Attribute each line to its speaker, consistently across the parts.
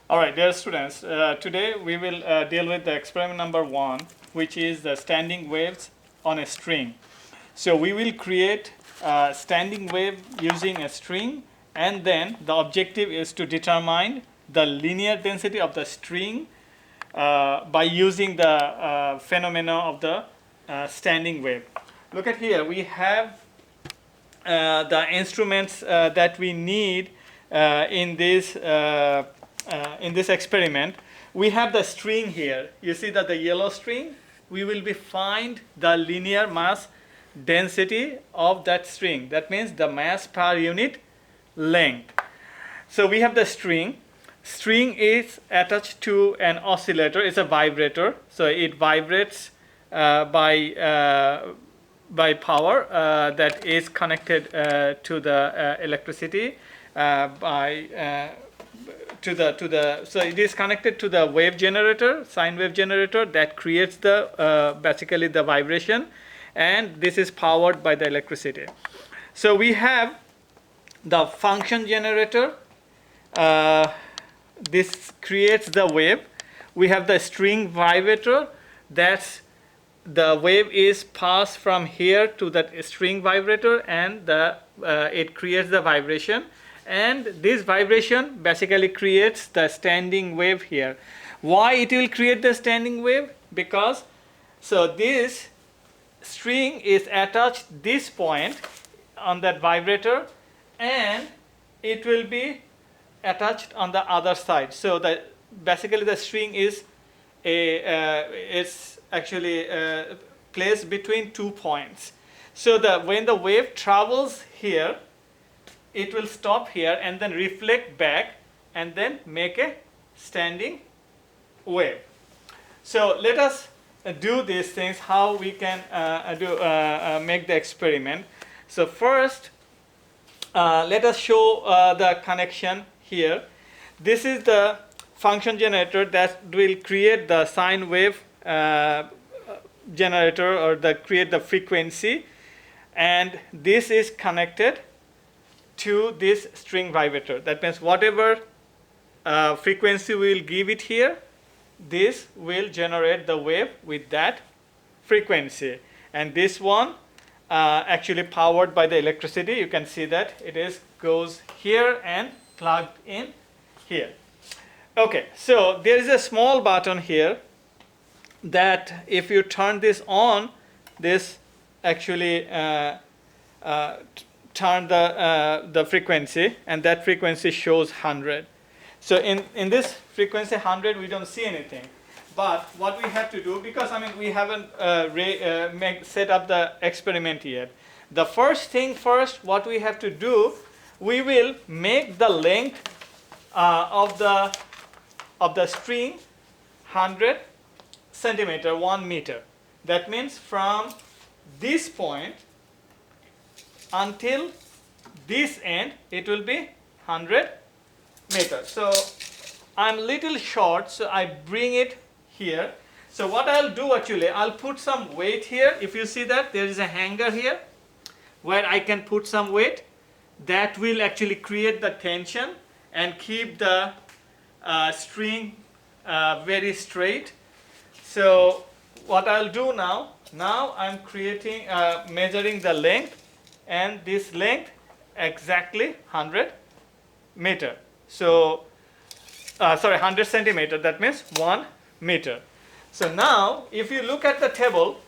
Speaker 1: All right, dear students, today we will deal with the experiment number 1, which is the standing waves on a string. So we will create a standing wave using a string, and then the objective is to determine the linear density of the string by using the phenomena of the standing wave. Look at here, we have the instruments that we need in this experiment. We have the string here. You see that the yellow string, we will be find the linear mass density of that string. That means the mass per unit length. So we have the string. String is attached to an oscillator. It's a vibrator. So it vibrates by power that is connected to the electricity so it is connected to the wave generator, sine wave generator, that creates the basically the vibration, and this is powered by the electricity. So we have the function generator. This creates the wave. We have the string vibrator. That's the wave is passed from here to that string vibrator, and it creates the vibration. And this vibration basically creates the standing wave here. Why it will create the standing wave? Because so this string is attached this point on that vibrator, and it will be attached on the other side. So basically the string is actually placed between 2 points. So when the wave travels here, it will stop here and then reflect back and then make a standing wave. So let us do these things, how we can make the experiment. So first, let us show the connection here. This is the function generator that will create the sine wave generator, or create the frequency, and this is connected to this string vibrator. That means whatever frequency we will give it here, this will generate the wave with that frequency. And this one actually powered by the electricity. You can see that it goes here and plugged in here. Okay, so there is a small button here that if you turn this on, this actually turn the frequency, and that frequency shows 100. So in this frequency 100, we don't see anything. But what we have to do, because we haven't set up the experiment yet. The first thing first, what we have to do, we will make the length of the string 100 centimeter, 1 meter. That means from this point until this end, it will be 100 meters. So I'm little short, so I bring it here. So what I'll do actually, I'll put some weight here. If you see that there is a hanger here where I can put some weight, that will actually create the tension and keep the string very straight. So what I'll do now I'm measuring the length, and this length exactly 100 meter. So 100 centimeter, that means 1 meter. So now if you look at the table,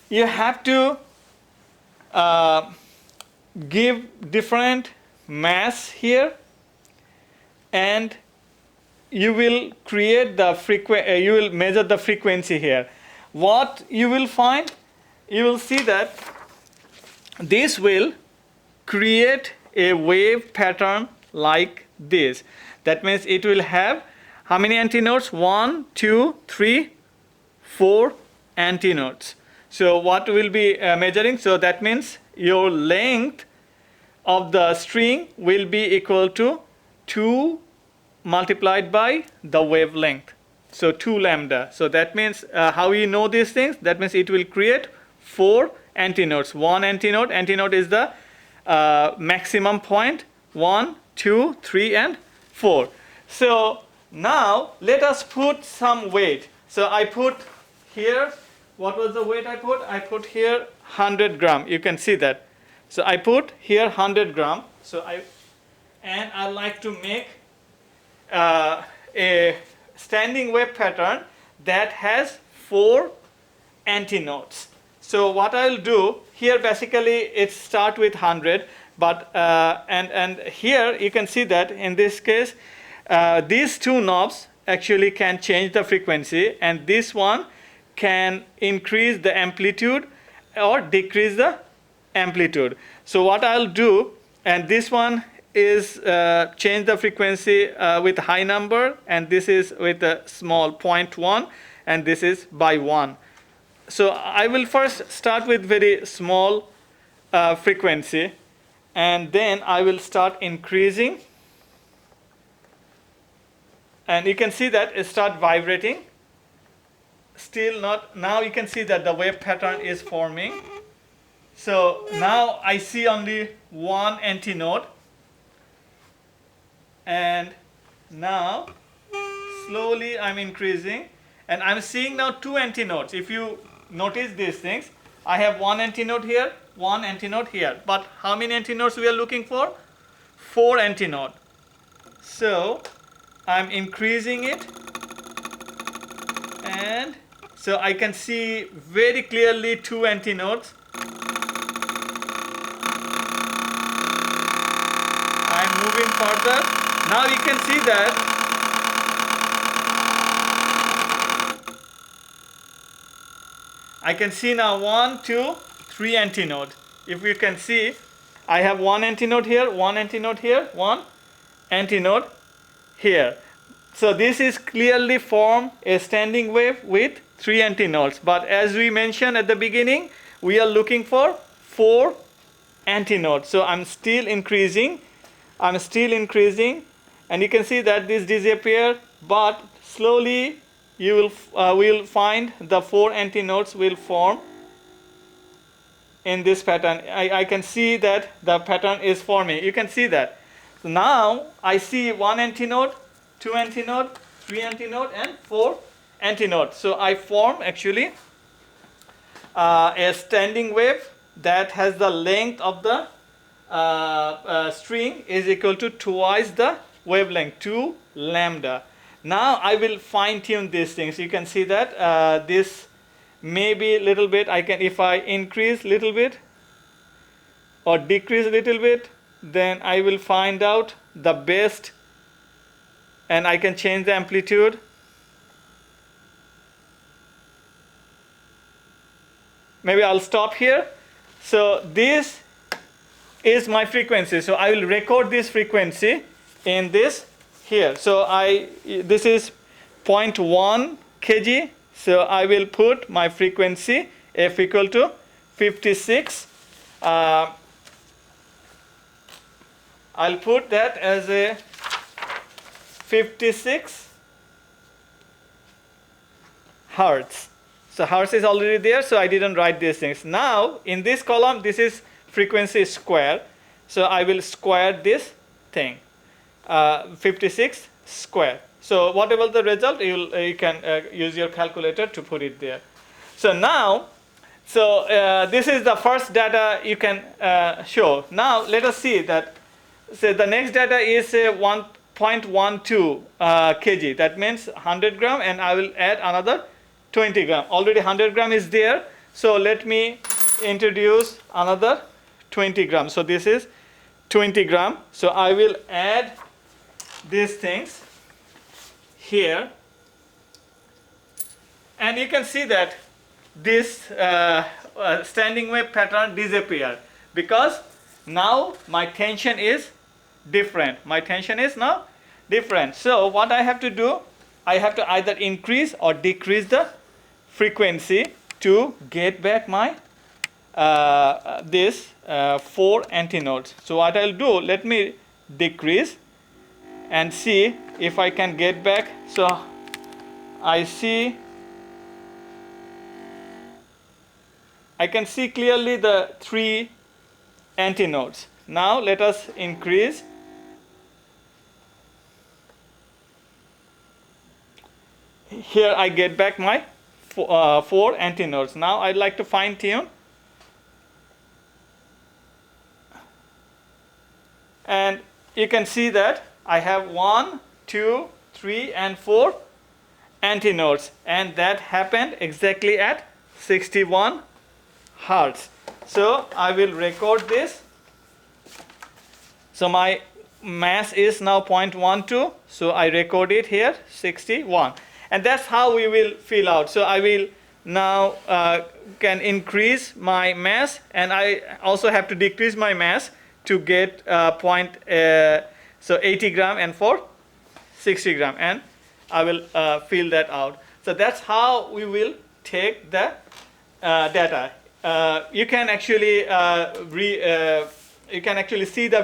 Speaker 1: you have to give different mass here, and you will create the you will measure the frequency here. What you will find, you will see that this will create a wave pattern like this. That means it will have how many antinodes? 1, 2, 3, 4 antinodes. So what will be measuring? So that means your length of the string will be equal to 2 multiplied by the wavelength. So 2 lambda. So that means how you know these things? That means it will create 4 antinodes. 1 antinode. Antinode is the maximum point. 1, 2, 3, and 4. So now let us put some weight. So I put here, what was the weight I put? I put here 100 gram. You can see that. So I put here 100 gram. And I like to make a standing wave pattern that has 4 antinodes. So what I'll do here, basically it start with 100, but and here you can see that in this case these two knobs actually can change the frequency, and this one can increase the amplitude or decrease the amplitude. So what I'll do, and this one is change the frequency with high number, and this is with a small 0.1, and this is by 1. So I will first start with very small frequency, and then I will start increasing, and you can see that it start vibrating. Still not, now you can see that the wave pattern is forming. So now I see only one antinode, and now slowly I'm increasing, and I'm seeing now 2 antinodes. If you notice these things, I have one antinode here, one antinode here, but how many antinodes we are looking for? 4 antinode. So I'm increasing it, and so I can see very clearly 2 antinodes. I'm moving further. Now you can see that I can see now 1, 2, 3 antinode. If you can see, I have one antinode here, one antinode here, one antinode here. So this is clearly form a standing wave with 3 antinodes. But as we mentioned at the beginning, we are looking for 4 antinodes. So I'm still increasing, and you can see that this disappear, but slowly you will find the 4 antinodes will form in this pattern. I can see that the pattern is forming. You can see that. So now I see 1 antinode, 2 antinode, 3 antinode, and 4 antinode. So I form actually a standing wave that has the length of the string is equal to twice the wavelength, 2 lambda. Now I will fine tune these things. You can see that this maybe little bit, I can, if I increase little bit or decrease little bit, then I will find out the best, and I can change the amplitude. Maybe I'll stop here. So this is my frequency. So I will record this frequency in this here. So this is 0.1 kg. So I will put my frequency f equal to 56. I'll put that as a 56 hertz. So hertz is already there, so I didn't write these things. Now in this column, this is frequency square. So I will square this thing, 56 square. So whatever the result, you can use your calculator to put it there. So now, this is the first data you can show. Now let us see that. So the next data is 1.12 kg. That means 100 gram, and I will add another 20 gram. Already 100 gram is there. So let me introduce another 20 gram. So this is 20 gram. So I will add these things here, and you can see that this standing wave pattern disappeared because now my tension is different. My tension is now different. So what I have to do, I have to either increase or decrease the frequency to get back my this 4 antinodes. So what I'll do, let me decrease and see if I can get back. So I can see clearly the 3 antinodes. Now let us increase. here I get back my 4 antinodes. Now I'd like to fine tune, and you can see that I have 1, 2, 3 and 4 antinodes, and that happened exactly at 61 Hertz. So I will record this. So my mass is now 0.12, so I record it here 61, and that's how we will fill out. So I will now can increase my mass, and I also have to decrease my mass to get so 80 gram and for 60 gram, and I will fill that out. So that's how we will take the data. You can actually see the